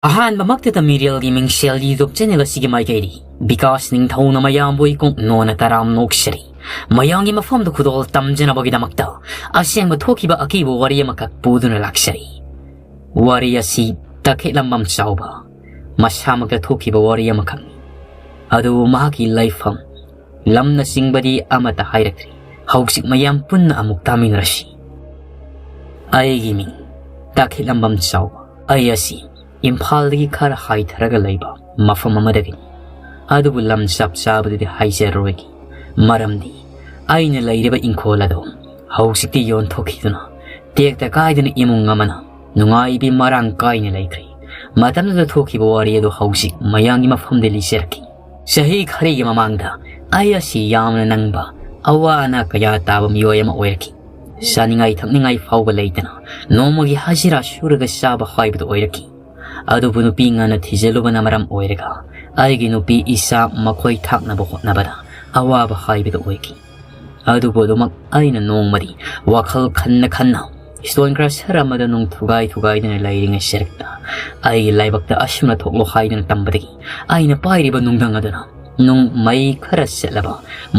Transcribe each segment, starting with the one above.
ꯑꯍꯥꯟꯕꯃꯛꯇꯗ ꯃꯤꯔꯦꯜꯒꯤ ꯃꯤꯡꯁꯦꯜ YouTube channel ꯑꯁꯤꯒꯤ ꯃꯥꯏꯀꯩꯗꯤ ꯕꯤꯀꯥꯁ ꯅꯤꯡꯊꯧꯅ ꯃꯌꯥꯝꯕꯨ ꯏꯀꯨꯡ ꯅꯣꯅ ꯇꯔꯥꯝ ꯅꯣꯛꯆꯔꯤ ꯃꯌꯥꯝꯒꯤ ꯃꯐꯝꯗ ꯈꯨꯗꯣꯜ ꯇꯝꯖꯅꯕꯒꯤꯗꯃꯛꯇ ꯑꯁꯦꯡꯕ ꯊꯣꯛꯈꯤꯕ ꯑꯀꯤꯕ ꯋꯥꯔꯤ ꯑꯃꯈꯛ ꯄꯨꯗꯨꯅ ꯂꯥꯛꯆꯔꯤ ꯋꯥꯔꯤ ꯑꯁꯤ ꯇꯈꯦꯠꯂꯝꯕꯝ ꯆꯥꯎꯕ ꯃꯁꯥꯃꯛꯇ ꯊꯣꯛꯈꯤꯕ ꯋꯥꯔꯤ ꯑꯃꯈꯛꯅꯤ ꯑꯗꯨꯕꯨ ꯃꯍꯥꯛꯀꯤ ꯂꯩꯐꯝ ꯂꯝꯅ ꯆꯤꯡꯕꯗꯤ ꯑꯃꯠꯇ ꯍꯥꯏꯔꯛꯇ꯭ꯔꯤ ꯍꯧꯖꯤꯛ ꯃꯌꯥꯝ ꯄꯨꯟꯅ ꯑꯃꯨꯛ ꯇꯥꯃꯤꯟꯅꯔꯁꯤ ꯑꯩꯒꯤ ꯃꯤꯡ ꯇꯈꯦꯠꯂꯝꯕꯝ ꯆꯥꯎꯕ ꯑꯩ ꯑꯁꯤ ꯏꯝꯐꯥꯜꯗꯒꯤ ꯈꯔ ꯍꯥꯏꯊꯔꯒ ꯂꯩꯕ ꯃꯐꯝ ꯑꯃꯗꯒꯤꯅꯤ ꯑꯗꯨꯕꯨ ꯂꯝ ꯆꯞ ꯆꯥꯕꯗꯨꯗꯤ ꯍꯥꯏꯖꯔꯔꯣꯏꯒꯦ ꯃꯔꯝꯗꯤ ꯑꯩꯅ ꯂꯩꯔꯤꯕ ꯏꯪꯈꯣꯜ ꯑꯗꯨ ꯍꯧꯖꯤꯛꯇꯤ ꯌꯣꯟꯊꯣꯛꯈꯤꯗꯨꯅ ꯇꯦꯛꯇ ꯀꯥꯏꯗꯅ ꯏꯃꯨꯡ ꯑꯃꯅ ꯅꯨꯡꯉꯥꯏꯕꯤ ꯃꯔꯥꯡ ꯀꯥꯏꯅ ꯂꯩꯈ꯭ꯔꯦ ꯃꯇꯝꯗꯨꯗ ꯊꯣꯛꯈꯤꯕ ꯋꯥꯔꯤ ꯑꯗꯨ ꯍꯧꯖꯤꯛ ꯃꯌꯥꯝꯒꯤ ꯃꯐꯝꯗ ꯂꯤꯖꯔꯛꯈꯤ ꯆꯍꯤ ꯈꯔꯒꯤ ꯃꯃꯥꯡꯗ ꯑꯩ ꯑꯁꯤ ꯌꯥꯝꯅ ꯅꯪꯕ ꯑꯋꯥ ꯑꯅꯥ ꯀꯌꯥ ꯇꯥꯕ ꯃꯤꯑꯣꯏ ꯑꯃ ꯑꯣꯏꯔꯛꯈꯤ ꯆꯥꯅꯤꯡꯉꯥꯏ ꯊꯛꯅꯤꯡꯉꯥꯏ ꯐꯥꯎꯕ ꯂꯩꯇꯅ ꯅꯣꯡꯃꯒꯤ ꯍꯖꯤꯔꯥ ꯁꯨꯔꯒ ꯆꯥꯕ ꯍꯥꯏꯕꯗꯨ ꯑꯣꯏꯔꯛꯈꯤ ꯑꯗꯨꯕꯨ ꯅꯨꯄꯤ ꯉꯟꯅ ꯊꯤꯖꯤꯜꯂꯨꯕꯅ ꯃꯔꯝ ꯑꯣꯏꯔꯒ ꯑꯩꯒꯤ ꯅꯨꯄꯤ ꯏꯆꯥ ꯃꯈꯣꯏ ꯊꯥꯛꯅꯕ ꯍꯣꯠꯅꯕꯗ ꯑꯋꯥꯕ ꯍꯥꯏꯕꯗꯨ ꯑꯣꯏꯈꯤ ꯑꯗꯨꯕꯨ ꯑꯗꯨꯃꯛ ꯑꯩꯅ ꯅꯣꯡꯃꯗꯤ ꯋꯥꯈꯜ ꯈꯟꯅ ꯏꯁꯇꯣꯟ ꯀ꯭ꯔꯁꯔ ꯑꯃꯗ ꯅꯨꯡ ꯊꯨꯒꯥꯏꯗꯨꯅ ꯂꯩꯔꯤꯉꯩ ꯁꯔꯛꯇ ꯑꯩꯒꯤ ꯂꯥꯏꯕꯛꯇ ꯑꯁꯨꯝꯅ ꯊꯣꯛꯂꯣ ꯍꯥꯏꯗꯨꯅ ꯇꯝꯕꯗꯒꯤ ꯑꯩꯅ ꯄꯥꯏꯔꯤꯕ ꯅꯨꯡꯗꯪ ꯑꯗꯨꯅ ꯅꯨꯡ ꯃꯩ ꯈꯔ ꯆꯠꯂꯕ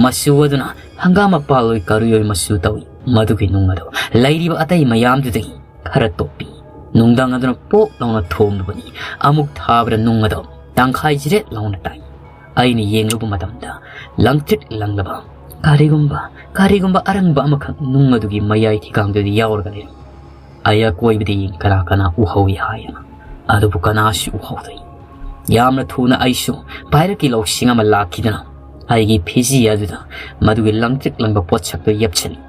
ꯃꯆꯨ ꯑꯗꯨꯅ ꯍꯪꯒꯥꯝ ꯃꯄꯥꯜꯂꯣꯏ ꯀꯔꯨꯌꯣꯏ ꯃꯆꯨ ꯇꯧꯏ ꯃꯗꯨꯒꯤ ꯅꯨꯡ ꯑꯗꯨ ꯂꯩꯔꯤꯕ ꯑꯇꯩ ꯃꯌꯥꯝꯗꯨꯗꯒꯤ ꯈꯔ ꯇꯣꯞꯄꯤ ꯅꯨꯡꯗꯪ ꯑꯗꯨꯅ ꯄꯣꯛ ꯂꯥꯎꯅ ꯊꯣꯝꯂꯨꯕꯅꯤ ꯑꯃꯨꯛ ꯊꯥꯕꯗ ꯅꯨꯡ ꯑꯗꯨ ꯇꯪꯈꯥꯏ ꯖꯤꯔꯦꯠ ꯂꯥꯎꯅ ꯇꯥꯏ ꯑꯩꯅ ꯌꯦꯡꯂꯨꯕ ꯃꯇꯝꯗ ꯂꯪꯇ꯭ꯔꯤꯛ ꯂꯪꯂꯕ ꯀꯔꯤꯒꯨꯝꯕ ꯑꯔꯪꯕ ꯑꯃꯈꯛ ꯅꯨꯡ ꯑꯗꯨꯒꯤ ꯃꯌꯥꯏ ꯊꯤꯒꯥꯡꯗꯨꯗ ꯌꯥꯎꯔꯒ ꯂꯩꯔꯝ ꯑꯩ ꯑꯀꯣꯏꯕꯗ ꯌꯦꯡ ꯀꯅꯥ ꯎꯍꯧꯏ ꯍꯥꯏꯅ ꯑꯗꯨꯕꯨ ꯀꯅꯥꯁꯨ ꯎꯍꯧꯗꯦ ꯌꯥꯝꯅ ꯊꯨꯅ ꯑꯩꯁꯨ ꯄꯥꯏꯔꯛꯀꯤ ꯂꯧꯁꯤꯡ ꯑꯃ ꯂꯥꯛꯈꯤꯗꯨꯅ ꯑꯩꯒꯤ ꯐꯤꯖꯤ ꯑꯗꯨꯗ ꯃꯗꯨꯒꯤ ꯂꯪꯇ꯭ꯔꯤꯛ ꯂꯪꯕ ꯄꯣꯠꯁꯛꯇꯨ ꯌꯦꯞꯁꯤꯜꯂꯤ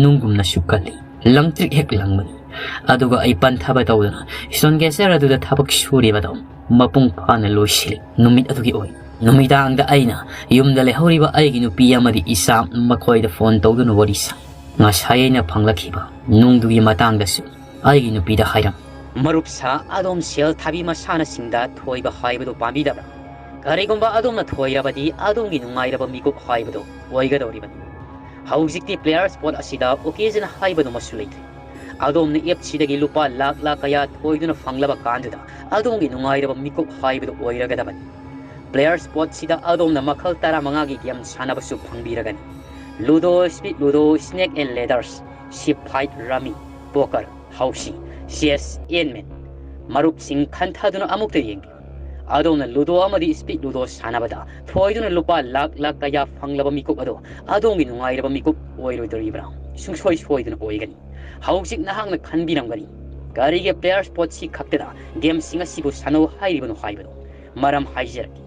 ꯅꯨꯡꯒꯨꯝꯅꯁꯨ ꯀꯜꯂꯤ ꯂꯪꯇ꯭ꯔꯤꯛ ꯍꯦꯛ ꯂꯪꯕꯅꯤ ꯑꯗꯨꯒ ꯑꯩ ꯄꯟꯊꯕ ꯇꯧꯗꯨꯅ ꯏꯁꯇꯣꯟ ꯀꯦꯆꯔ ꯑꯗꯨꯗ ꯊꯕꯛ ꯁꯨꯔꯤꯕꯗꯣ ꯃꯄꯨꯡ ꯐꯥꯅ ꯂꯣꯏꯁꯤꯜꯂꯤ ꯅꯨꯃꯤꯠ ꯑꯗꯨꯒꯤ ꯑꯣꯏ ꯅꯨꯃꯤꯗꯥꯡꯗ ꯑꯩꯅ ꯌꯨꯝꯗ ꯂꯩꯍꯧꯔꯤꯕ ꯑꯩꯒꯤ ꯅꯨꯄꯤ ꯑꯃꯗꯤ ꯏꯆꯥ ꯃꯈꯣꯏꯗ ꯐꯣꯟ ꯇꯧꯗꯨꯅ ꯋꯥꯔꯤ ꯁꯥꯏ ꯉꯁꯥꯏ ꯑꯩꯅ ꯐꯪꯂꯛꯈꯤꯕ ꯅꯨꯡꯗꯨꯒꯤ ꯃꯇꯥꯡꯗꯁꯨ ꯑꯩꯒꯤ ꯅꯨꯄꯤꯗ ꯍꯥꯏꯔꯝ ꯃꯔꯨꯞ ꯁꯥ ꯑꯗꯣꯝ ꯁꯦꯜ ꯊꯥꯕꯤ ꯃꯁꯥꯟꯅꯁꯤꯡꯗ ꯊꯣꯏꯕ ꯍꯥꯏꯕꯗꯨ ꯄꯥꯝꯕꯤꯗꯕ꯭ꯔꯥ ꯀꯔꯤꯒꯨꯝꯕ ꯑꯗꯣꯝꯅ ꯊꯣꯏꯔꯕꯗꯤ ꯑꯗꯣꯝꯒꯤ ꯅꯨꯡꯉꯥꯏꯔꯕ ꯃꯤꯀꯨꯞ ꯍꯥꯏꯕꯗꯨ ꯑꯣꯏꯒꯗꯧꯔꯤꯕꯅꯤ ꯍꯧꯖꯤꯛꯇꯤ ꯄ꯭ꯂꯦꯌꯔ ꯁ꯭ꯄꯣꯠ ꯑꯁꯤꯗ ꯑꯣꯀꯦꯖꯟ ꯍꯥꯏꯕꯗꯨꯃꯁꯨ ꯂꯩꯇ꯭ꯔꯦ ꯑꯗꯣꯝꯅ ꯑꯦꯞꯁꯤꯗꯒꯤ ꯂꯨꯄꯥ ꯂꯥꯛ ꯀꯌꯥ ꯊꯣꯏꯗꯨꯅ ꯐꯪꯂꯕ ꯀꯥꯟꯗꯨꯗ ꯑꯗꯣꯝꯒꯤ ꯅꯨꯡꯉꯥꯏꯔꯕ ꯃꯤꯀꯨꯞ ꯍꯥꯏꯕꯗꯨ ꯑꯣꯏꯔꯒꯗꯕꯅꯤ ꯄ꯭ꯂꯦꯌꯔ ꯁ꯭ꯄꯣꯠꯁꯤꯗ ꯑꯗꯣꯝꯅ ꯃꯈꯜ 15ꯒꯤ ꯒꯦꯝ ꯁꯥꯟꯅꯕꯁꯨ ꯐꯪꯕꯤꯔꯒꯅꯤ ludo speed ludo snake and ladders ship fight rummy poker housie chess ꯑꯦꯟꯃꯦꯟ ꯃꯔꯨꯞꯁꯤꯡ ꯈꯟꯊꯗꯨꯅ ꯑꯃꯨꯛꯇ ꯌꯦꯡꯕꯤꯌꯨ ꯑꯗꯣꯝꯅ ꯂꯨꯗꯣ ꯑꯃꯗꯤ ꯁ꯭ꯄꯤꯠ ꯂꯨꯗꯣ ꯁꯥꯟꯅꯕꯗ ꯊꯣꯏꯗꯨꯅ ꯂꯨꯄꯥ ꯂꯥꯛ ꯀꯌꯥ ꯐꯪꯂꯕ ꯃꯤꯀꯨꯞ ꯑꯗꯣ ꯑꯗꯣꯝꯒꯤ ꯅꯨꯡꯉꯥꯏꯔꯕ ꯃꯤꯀꯨꯞ ꯑꯣꯏꯔꯣꯏꯗꯧꯔꯤꯕ꯭ꯔꯥ ꯁꯨꯡꯁꯣꯏ ꯁꯣꯏꯗꯅ ꯑꯣꯏꯒꯅꯤ ꯍꯧꯖꯤꯛ ꯅꯍꯥꯛꯅ ꯈꯟꯕꯤꯔꯝꯒꯅꯤ ꯀꯔꯤꯒꯤ ꯄ꯭ꯂꯦꯌꯔ ꯁ꯭ꯄꯣꯠꯁꯤ ꯈꯛꯇꯗ ꯒꯦꯝꯁꯤꯡ ꯑꯁꯤꯕꯨ ꯁꯥꯟꯅꯧ ꯍꯥꯏꯔꯤꯕꯅꯣ ꯍꯥꯏꯕꯗꯣ ꯃꯔꯝ ꯍꯥꯏꯖꯔꯛꯀꯦ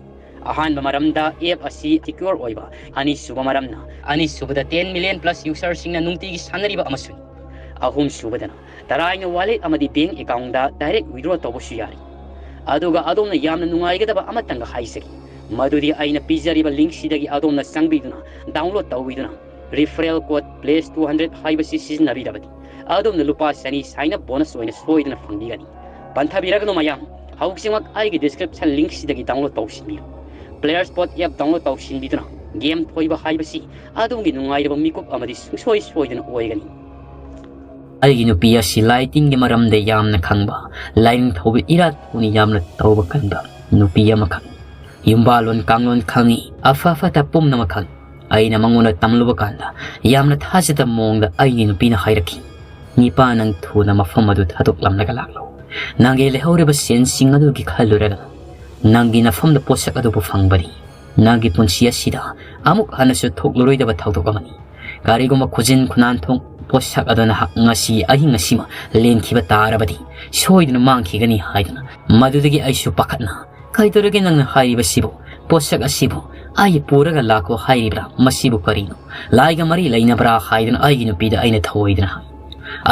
ꯑꯍꯥꯟꯕ ꯃꯔꯝꯗ ꯑꯦꯞ ꯑꯁꯤ ꯁꯤꯀ꯭ꯌꯣꯔ ꯑꯣꯏꯕ ꯑꯅꯤꯁꯨꯕ ꯃꯔꯝꯅ ꯑꯅꯤꯁꯨꯕꯗ 10 ꯃꯤꯂꯤꯌꯟ + ꯌꯨꯖꯔꯁꯤꯡꯅ ꯅꯨꯡꯇꯤꯒꯤ ꯁꯥꯟꯅꯔꯤꯕ ꯑꯃꯁꯨꯅꯤ ꯑꯍꯨꯝꯁꯨꯕꯗꯅ ꯇꯔꯥꯏꯅ ꯋꯥꯂꯦꯠ ꯑꯃꯗꯤ ꯕꯦꯡ ꯑꯦꯀꯥꯎꯟꯗ ꯗꯥꯏꯔꯦꯛ ꯋꯤꯗ꯭ꯔꯣ ꯇꯧꯕꯁꯨ ꯌꯥꯔꯤ ꯑꯗꯨꯒ ꯑꯗꯣꯝꯅ ꯌꯥꯝꯅ ꯅꯨꯡꯉꯥꯏꯒꯗꯕ ꯑꯃꯇꯪꯒ ꯍꯥꯏꯖꯒꯦ ꯃꯗꯨꯗꯤ ꯑꯩꯅ ꯄꯤꯖꯔꯤꯕ ꯂꯤꯡꯛꯁꯤꯗꯒꯤ ꯑꯗꯣꯝꯅ ꯆꯪꯕꯤꯗꯨꯅ ꯗꯥꯎꯟꯂꯣꯗ ꯇꯧꯕꯤꯗꯨꯅ ꯔꯤꯐꯔꯦꯜ ꯀꯣꯗ PLACE 200 ꯍꯥꯏꯕꯁꯤ ꯁꯤꯖꯤꯟꯅꯕꯤꯔꯕꯗꯤ ꯑꯗꯣꯝꯅ ꯂꯨꯄꯥ 200 ꯁꯥꯏꯟ ꯑꯞ ꯕꯣꯅꯁ ꯑꯣꯏꯅ ꯁꯣꯏꯗꯅ ꯐꯪꯕꯤꯒꯅꯤ ꯄꯟꯊꯕꯤꯔꯒꯅꯨ ꯃꯌꯥꯝ ꯍꯧꯖꯤꯛꯃꯛ ꯑꯩꯒꯤ ꯗꯤꯁꯀ꯭ꯔꯤꯞꯁꯟ ꯂꯤꯡꯛꯁꯤꯗꯒꯤ ꯗꯥꯎꯟꯂꯣꯗ ꯇꯧꯁꯤꯟꯕꯤꯌꯨ ꯄ꯭ꯂꯦꯌꯔ ꯁ꯭ꯄꯣꯠ ꯑꯦꯞ ꯗꯥꯎꯟꯂꯣꯗ ꯇꯧꯁꯤꯟꯕꯤꯗꯨꯅ ꯒꯦꯝ ꯊꯣꯏꯕ ꯍꯥꯏꯕꯁꯤ ꯑꯗꯣꯝꯒꯤ ꯅꯨꯡꯉꯥꯏꯔꯕ ꯃꯤꯀꯨꯞ ꯑꯃꯗꯤ ꯁꯨꯡꯁꯣꯏ ꯁꯣꯏꯗꯅ ꯑꯣꯏꯒꯅꯤ ꯑꯩꯒꯤ ꯅꯨꯄꯤ ꯑꯁꯤ ꯂꯥꯏꯇꯤꯡꯒꯤ ꯃꯔꯝꯗ ꯌꯥꯝꯅ ꯈꯪꯕ ꯂꯥꯏꯅꯤꯡꯊꯧꯕ ꯏꯔꯥꯠ ꯊꯨꯅ ꯌꯥꯝꯅ ꯇꯧꯕ ꯀꯟꯕ ꯅꯨꯄꯤ ꯑꯃꯈꯛ ꯌꯨꯝꯕꯥꯂꯣꯟ ꯀꯥꯡꯂꯣꯟ ꯈꯪꯉꯤ ꯑꯐ ꯐꯠꯇ ꯄꯨꯝꯅꯃꯛ ꯈꯪꯉꯤ ꯑꯩꯅ ꯃꯉꯣꯟꯗ ꯇꯝꯂꯨꯕ ꯀꯥꯟꯗ ꯌꯥꯝꯅ ꯊꯥꯖꯗꯕ ꯃꯑꯣꯡꯗ ꯑꯩꯒꯤ ꯅꯨꯄꯤꯅ ꯍꯥꯏꯔꯛꯈꯤ ꯅꯤꯄꯥ ꯅꯪ ꯊꯨꯅ ꯃꯐꯝ ꯑꯗꯨ ꯊꯥꯗꯣꯛꯂꯝꯂꯒ ꯂꯥꯛꯂꯣ ꯅꯪꯒꯤ ꯂꯩꯍꯧꯔꯤꯕ ꯁꯦꯟꯁꯤꯡ ꯑꯗꯨꯒꯤ ꯈꯜꯂꯨꯔꯒ ꯅꯪꯒꯤ ꯅꯐꯝꯗ ꯄꯣꯠꯁꯛ ꯑꯗꯨꯕꯨ ꯐꯪꯕꯅꯤ ꯅꯪꯒꯤ ꯄꯨꯟꯁꯤ ꯑꯁꯤꯗ ꯑꯃꯨꯛ ꯍꯟꯅꯁꯨ ꯊꯣꯛꯂꯔꯣꯏꯗꯕ ꯊꯧꯗꯣꯛ ꯑꯃꯅꯤ ꯀꯔꯤꯒꯨꯝꯕ ꯈꯨꯖꯤꯟ ꯈꯨꯅꯥꯟꯊꯣꯡ ꯄꯣꯠꯁꯛ ꯑꯗꯨ ꯅꯍꯥꯛ ꯉꯁꯤ ꯑꯍꯤꯡ ꯑꯁꯤꯃ ꯂꯦꯟꯈꯤꯕ ꯇꯥꯔꯕꯗꯤ ꯁꯣꯏꯗꯅ ꯃꯥꯡꯈꯤꯒꯅꯤ ꯍꯥꯏꯗꯨꯅ ꯃꯗꯨꯗꯒꯤ ꯑꯩꯁꯨ ꯄꯥꯈꯠꯅ ꯀꯩꯗꯧꯔꯒꯦ ꯅꯪꯅ ꯍꯥꯏꯔꯤꯕꯁꯤꯕꯨ ꯄꯣꯠꯁꯛ ꯑꯁꯤꯕꯨ ꯑꯩ ꯄꯨꯔꯒ ꯂꯥꯛꯈꯣ ꯍꯥꯏꯔꯤꯕ꯭ꯔꯥ ꯃꯁꯤꯕꯨ ꯀꯔꯤꯅꯣ ꯂꯥꯏꯒ ꯃꯔꯤ ꯂꯩꯅꯕ꯭ꯔꯥ ꯍꯥꯏꯗꯨꯅ ꯑꯩꯒꯤ ꯅꯨꯄꯤꯗ ꯑꯩꯅ ꯊꯧꯑꯣꯏꯗꯅ ꯍꯥꯏ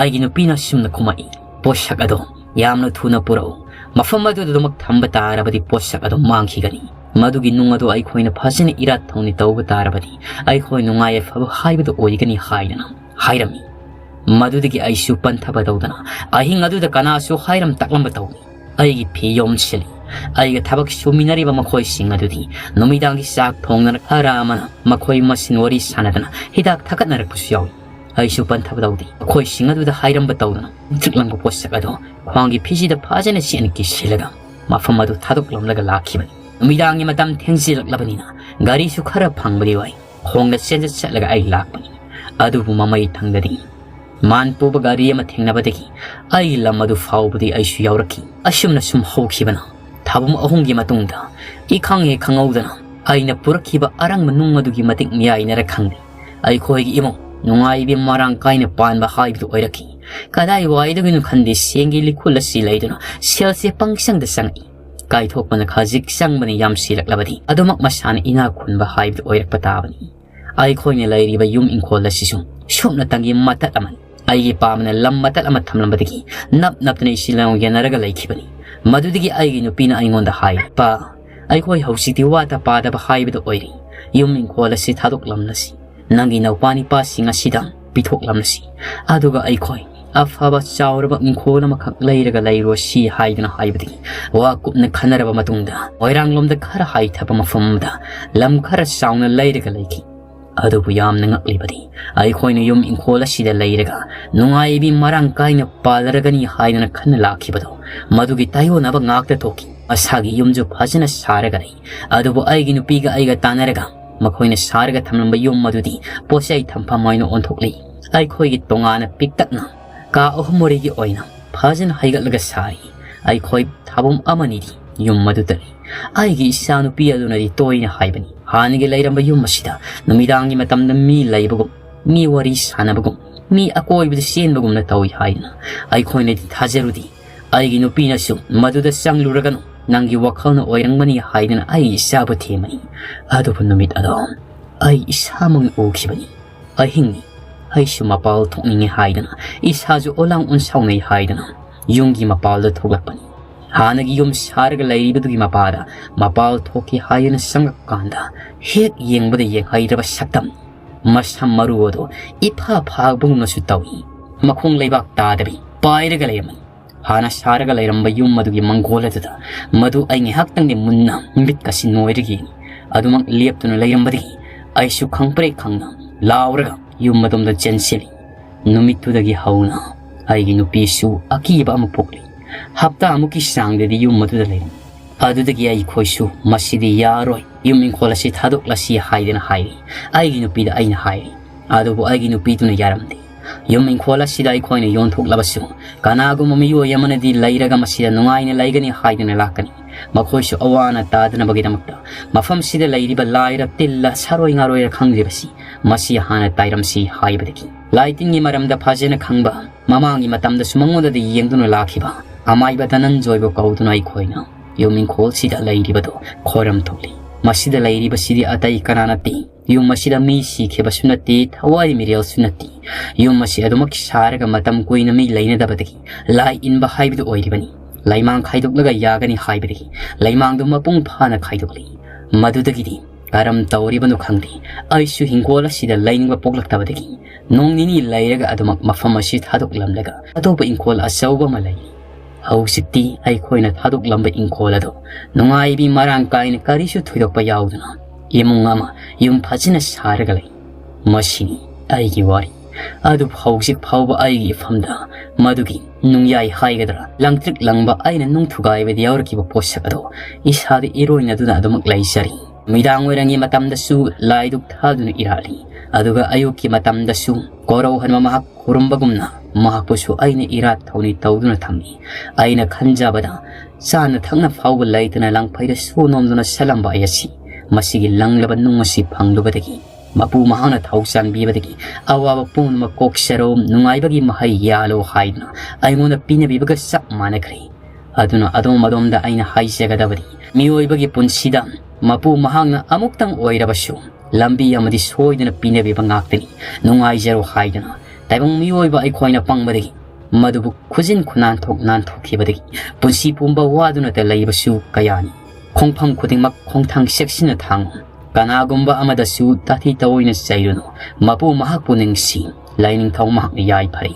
ꯑꯩꯒꯤ ꯅꯨꯄꯤꯅ ꯁꯨꯝꯅ ꯈꯨꯝꯃꯛꯏ ꯄꯣꯠꯁꯛ ꯑꯗꯣ ꯌꯥꯝꯅ ꯊꯨꯅ ꯄꯨꯔꯛꯎ ꯃꯐꯝ ꯑꯗꯨꯗꯃꯛ ꯊꯝꯕ ꯇꯥꯔꯕꯗꯤ ꯄꯣꯠꯁꯛ ꯑꯗꯣ ꯃꯥꯡꯈꯤꯒꯅꯤ ꯃꯗꯨꯒꯤ ꯅꯨꯡ ꯑꯗꯨ ꯑꯩꯈꯣꯏꯅ ꯐꯖꯅ ꯏꯔꯥꯠ ꯊꯧꯅ ꯇꯧꯕ ꯇꯥꯔꯕꯗꯤ ꯑꯩꯈꯣꯏ ꯅꯨꯡꯉꯥꯏ ꯌꯥꯏꯐꯕ ꯍꯥꯏꯕꯗꯨ ꯑꯣꯏꯒꯅꯤ ꯍꯥꯏꯗꯅ ꯍꯥꯏꯔꯝꯃꯤ ꯃꯗꯨꯗꯒꯤ ꯑꯩꯁꯨ ꯄꯟꯊꯕ ꯇꯧꯗꯅ ꯑꯍꯤꯡ ꯑꯗꯨꯗ ꯀꯅꯥꯁꯨ ꯍꯥꯏꯔꯝ ꯇꯥꯛꯂꯝꯕ ꯇꯧꯏ ꯑꯩꯒꯤ ꯐꯤ ꯌꯣꯝꯁꯤꯜꯂꯤ ꯑꯩꯒ ꯊꯕꯛ ꯁꯨꯃꯤꯟꯅꯔꯤꯕ ꯃꯈꯣꯏꯁꯤꯡ ꯑꯗꯨꯗꯤ ꯅꯨꯃꯤꯗꯥꯡꯒꯤ ꯆꯥꯛ ꯊꯣꯡꯗꯅ ꯈꯔ ꯑꯃꯅ ꯃꯈꯣꯏ ꯃꯁꯦꯟ ꯋꯥꯔꯤ ꯁꯥꯟꯅꯗꯅ ꯍꯤꯗꯥꯛ ꯊꯛꯀꯠꯅꯔꯛꯄꯁꯨ ꯌꯥꯎꯏ ꯑꯩꯁꯨ ꯄꯟꯊꯕ ꯇꯧꯗꯦ ꯃꯈꯣꯏꯁꯤꯡ ꯑꯗꯨꯗ ꯍꯥꯏꯔꯝꯕ ꯇꯧꯗꯅ ꯇ꯭ꯔꯤꯛꯂꯪꯕ ꯄꯣꯠꯁꯛ ꯑꯗꯣ ꯈ꯭ꯋꯥꯡꯒꯤ ꯐꯤꯁꯤꯗ ꯐꯖꯅ ꯆꯦꯟꯅ ꯀꯤꯁꯤꯜꯂꯒ mafam adu thadoklamlaga lakhibani numidangi matam thengsilaklanina gari su khara phangbadi wai khongna senja chatlaga ai lakpani adubu mamai thangdadi manpuba gari ama thengnabadagi ai lamadu faubadi ai su yauraki asumna sum hokhibana thabum ahumgi matungda ikhange khangaudana aina purakhiba arang manung adugi matik miyai nara khangdi ai khoigi imo nungai bi marang kaina panba haibu oiraki kadai waiduginu khandi sengi likhulasi laiduna selse pangsang da sangi kai thokmana khajik sangbani yam silaklabadi adumak masana ina khunba haibu oirak patabani ai khoine lairiba yum inkhol asisu shumna tangi matat aman ai pamna lam matat ama thamlambadagi nap naptane silang yanaraga laikhibani madudigi ai gi nupina aingonda hai pa ai khoi hausiti wata pada ba haibu oiri yum inkhol asi thadoklamnasi nangi nawpani pa singa sidang pithoklamnasi aduga ai khoi afaba chauraba inkhol amakak leiraga leiro si haidana haibadi wa kupna khanaraba matungda oiranglomda khara hai thaba mafamda lam khara sauna leiraga leiki adubu yamna ngaklibadi ai khoina yum inkhol asida leiraga nungai bi marang kaina palaragani haidana khanna lakhibado madugi tayo naba ngakta toki asagi yumju phajana saraga lei adubu aigi nupiga aiga tanaraga makhoina sarga thamlamba yum madudi posai thampa moina onthokli ai khoigi tongana piktakna ka ohmorigi oina phajana haigatlaga sai ai khoi thabum amani yum madutari aigi isanu piaduna di toina haibani hanigi leiramba yum masida numidangi matamda mi leibagum mi wari sanabagum mi akoi bid senbagum na tawi haina ai khoina di thajarudi aigi nupina su maduda sangluraganu nangi wakhalna oirangmani haidana ai isabu themani adubu numit adom ai isamang okhibani ai hingni ai su mapal thokningi haidana isaju olang unsaungai haidana yungi mapal da thoglakpani hanagi yum sarga leiribadugi mapada mapal thoki haidana sangakanda hek yengbada yenghaidaba saktam masam maruodo ipha phagbungna su tawi makhung leibak tadabi pairaga layamani hana sarga lairamba yum madugi mangoladada madu ai ngihaktangi munna mitkasi noirigi adumak liaptuna lairambadigi ai su khangpre khangna lauraga yum madumda chenseli numitudagi hauna aigi nupi su akiba amupokli hapta amuki sangdedi yum maduda lairam adudagi ai khoisu masidi yaroi yum inkolasi thadoklasi haidena hairi aigi nupida aina hairi adubu aigi nupi tuna yaramde yum inkola sida ai khoine yon thok labasu kanagu mamiyo yamanadi lairaga masida nungaina laigani haidena lakani makhoisu awana tadna bagidamakta mafam sida lairiba laira tilla saroi ngaroi khangribasi masi hana tairamsi haibadaki laitingi maramda phajena khangba mamangi matamda sumangoda de yengduna lakhiba amaiba tanan joibo kauduna ai khoina yum inkhol sida lairibado khoram thokli masida lairiba sidi atai kananati yum masida mi sikheba sunati thawai mirial sunati yum masi adumak saraga matam koina mi laina dabadagi lai inba haibidu oiribani laimang khaidoklaga yagani haibadagi laimang du mapung phana khaidokli madudagidi karam tauribanu khangdi aisu hingola sida lainba poklaktabadagi nongnini lairaga adumak mafam asi thadoklamlaga atopa inkol asauba malai hausikti ai khoina thadoklambe inkolado nungai bi marang kaina karisu thuidokpa yauduna imungama yum phajina saraga lai masini aigi wari adu hausik phauba aigi famda madugi nungyai haigadra langtrik langba aina nungthugai be yaurkiba posakado isadi iroina duna adumak laisari midang werangi matamdasu laiduk thaduna irali aduga ayuki matamdasu korau hanma mahak kurumbagumna mahakpusu aina irat thawni tawduna thamni aina khanjabada sana thangna phauba laitana langphaida sunomduna salamba ayasi masigi langlaba nungasi phanglubadagi mapu mahana thausan bibadagi awaba punma koksarom nungaibagi mahai yalo haidna aimona pina bibaga sak manakri aduna adom adomda aina haisagadabadi miyoibagi punsida mapu mahangna amuktang oirabasu lambi amadi soidana pina biba ngaktani nungaijaro haidna taibang miyoiba aikhoina pangbadagi madubu khujin khunan thokhibadagi punsi pumba waduna ta laibasu kayani khongpham khudingmak khongthang seksina thang kanagumba amadasu tathi tawoina sairuno mapu mahakpu ningsi laining thau mahak yai phari